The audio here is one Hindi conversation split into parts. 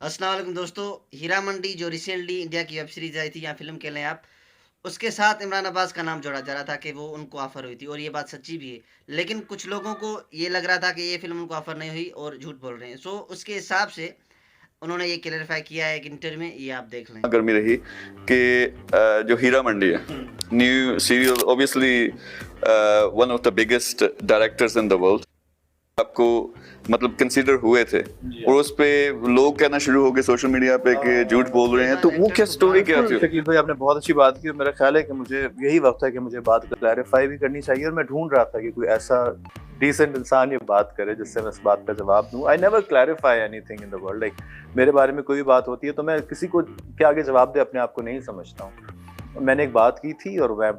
अस्सलाम वालेकुम दोस्तों। हीरा मंडी जो रिसेंटली इंडिया की वेब सीरीज आई थी या फिल्म कह लें आप, उसके साथ इमरान अब्बास का नाम जोड़ा जा रहा था कि वो उनको ऑफर हुई थी और ये बात सच्ची भी है। लेकिन कुछ लोगों को ये लग रहा था कि ये फिल्म उनको ऑफर नहीं हुई और झूठ बोल रहे हैं। सो उसके हिसाब से उन्होंने ये क्लेरिफाई किया है एक इंटरव्यू में, ये आप देख लें। गर्मी रही कि जो हीरा मंडी है, new serial, obviously one of the biggest directors in the world, आपको मतलब कंसीडर हुए थे और उस पे लोग कहना शुरू हो गए सोशल मीडिया पे कि झूठ बोल रहे हैं। तो वो क्या स्टोरी क्या थी? शकील भाई, आपने बहुत अच्छी बात की और मेरा ख्याल है कि मुझे यही वक्त है कि मुझे बात क्लैरिफाई भी करनी चाहिए और मैं ढूंढ रहा था कि कोई ऐसा डिसेंट इंसान ये बात करे जिससे मैं इस बात का जवाब दूं। I never clarify anything in the world. Like मेरे बारे में कोई भी बात होती है तो मैं किसी को के आगे जवाब दे अपने आप को नहीं समझता हूँ। मैंने एक बात की थी और मैं,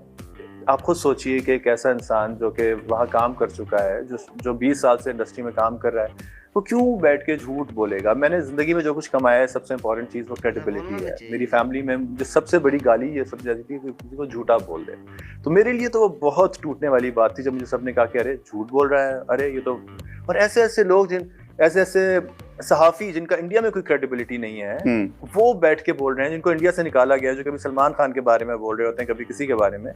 आप खुद सोचिए कि एक ऐसा इंसान जो कि वहाँ काम कर चुका है, जो 20 साल से इंडस्ट्री में काम कर रहा है, वो क्यों बैठ के झूठ बोलेगा। मैंने जिंदगी में जो कुछ कमाया है, सबसे इंपॉर्टेंट चीज़ वो क्रेडिबिलिटी है। मेरी फैमिली में मुझे सबसे बड़ी गाली ये सब जाती थी कि किसी को झूठा बोल दे। तो मेरे लिए तो वो बहुत टूटने वाली बात थी जब मुझे सबने कहा कि अरे झूठ बोल रहा है, अरे ये तो। और ऐसे ऐसे लोग ऐसे ऐसे सहाफ़ी जिनका इंडिया में कोई क्रेडिबिलिटी नहीं है, वो बैठ के बोल रहे हैं, जिनको इंडिया से निकाला गया है, जो कभी सलमान खान के बारे में बोल रहे होते हैं, कभी किसी के बारे में,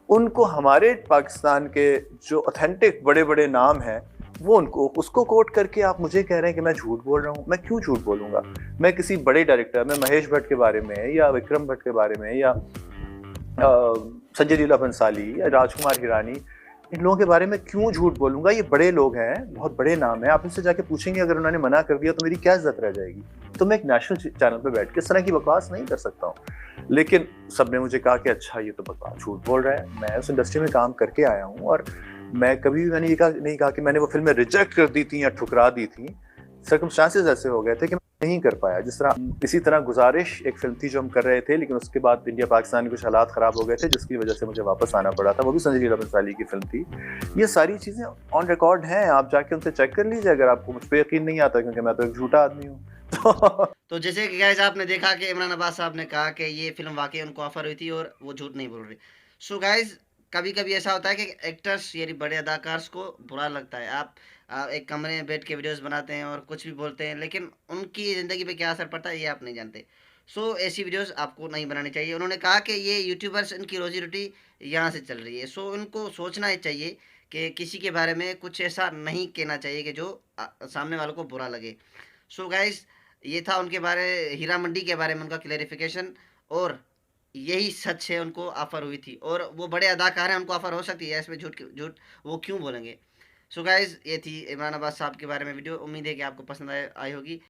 उनको हमारे पाकिस्तान के जो ऑथेंटिक बड़े बड़े नाम हैं वो उनको उसको कोट करके आप मुझे कह रहे हैं कि मैं झूठ बोल रहा हूँ। मैं क्यों झूठ बोलूँगा? मैं किसी बड़े डायरेक्टर, मैं महेश भट्ट के बारे में या विक्रम भट्ट के बारे में या संजय लीला भंसाली या राजकुमार हिरानी, इन लोगों के बारे में क्यों झूठ बोलूंगा? ये बड़े लोग हैं, बहुत बड़े नाम हैं। आप इनसे जाके पूछेंगे, अगर उन्होंने मना कर दिया तो मेरी क्या इज्जत रह जाएगी? तो मैं एक नेशनल चैनल पे बैठ के इस तरह की बकवास नहीं कर सकता हूँ। लेकिन सबने मुझे कहा कि अच्छा ये तो बकवास झूठ बोल रहा है। मैं उस इंडस्ट्री में काम करके आया हूँ और मैं कभी भी मैंने ये नहीं कहा कि मैंने वो फिल्में रिजेक्ट कर दी थी या ठुकरा दी थी। सर्कमस्टांसेस ऐसे हो गए थे कि मैं नहीं कर पाया। जिस तरह इसी तरह गुजारिश एक फिल्म थी जो हम कर रहे थे, लेकिन उसके बाद इंडिया पाकिस्तान के कुछ हालात खराब हो गए थे जिसकी वजह से मुझे वापस आना पड़ा था। वो भी संजय लीला भंसाली की फिल्म थी। ये सारी चीजें ऑन रिकॉर्ड हैं, आप जाके उनसे चेक कर लीजिए अगर आपको मुझ पर यकीन नहीं आता, क्योंकि मैं तो एक झूठा आदमी हूँ। तो जैसे कि गाइस आपने देखा कि इमरान अब्बास साहब ने कहा कि ये फिल्म वाकई उनको ऑफर हुई थी और वो झूठ नहीं बोल रहे। सो गाइस, कभी कभी ऐसा होता है कि एक्टर्स यानी बड़े अदाकार्स को बुरा लगता है। आप एक कमरे में बैठ के वीडियोस बनाते हैं और कुछ भी बोलते हैं, लेकिन उनकी ज़िंदगी पे क्या असर पड़ता है ये आप नहीं जानते। सो ऐसी वीडियोस आपको नहीं बनानी चाहिए। उन्होंने कहा कि ये यूट्यूबर्स, इनकी रोजी रोटी यहाँ से चल रही है। सो उनको सोचना ही चाहिए कि किसी के बारे में कुछ ऐसा नहीं कहना चाहिए कि जो सामने वालों को बुरा लगे। सो गाइस, ये था उनके बारे, हीरा मंडी के बारे में उनका क्लेरिफिकेशन। और यही सच है, उनको ऑफर हुई थी और वो बड़े अदाकार हैं, उनको ऑफर हो सकती है। इसमें झूठ झूठ वो क्यों बोलेंगे? सो गाइज, ये थी इमरान अब्बास साहब के बारे में वीडियो। उम्मीद है कि आपको पसंद आई होगी।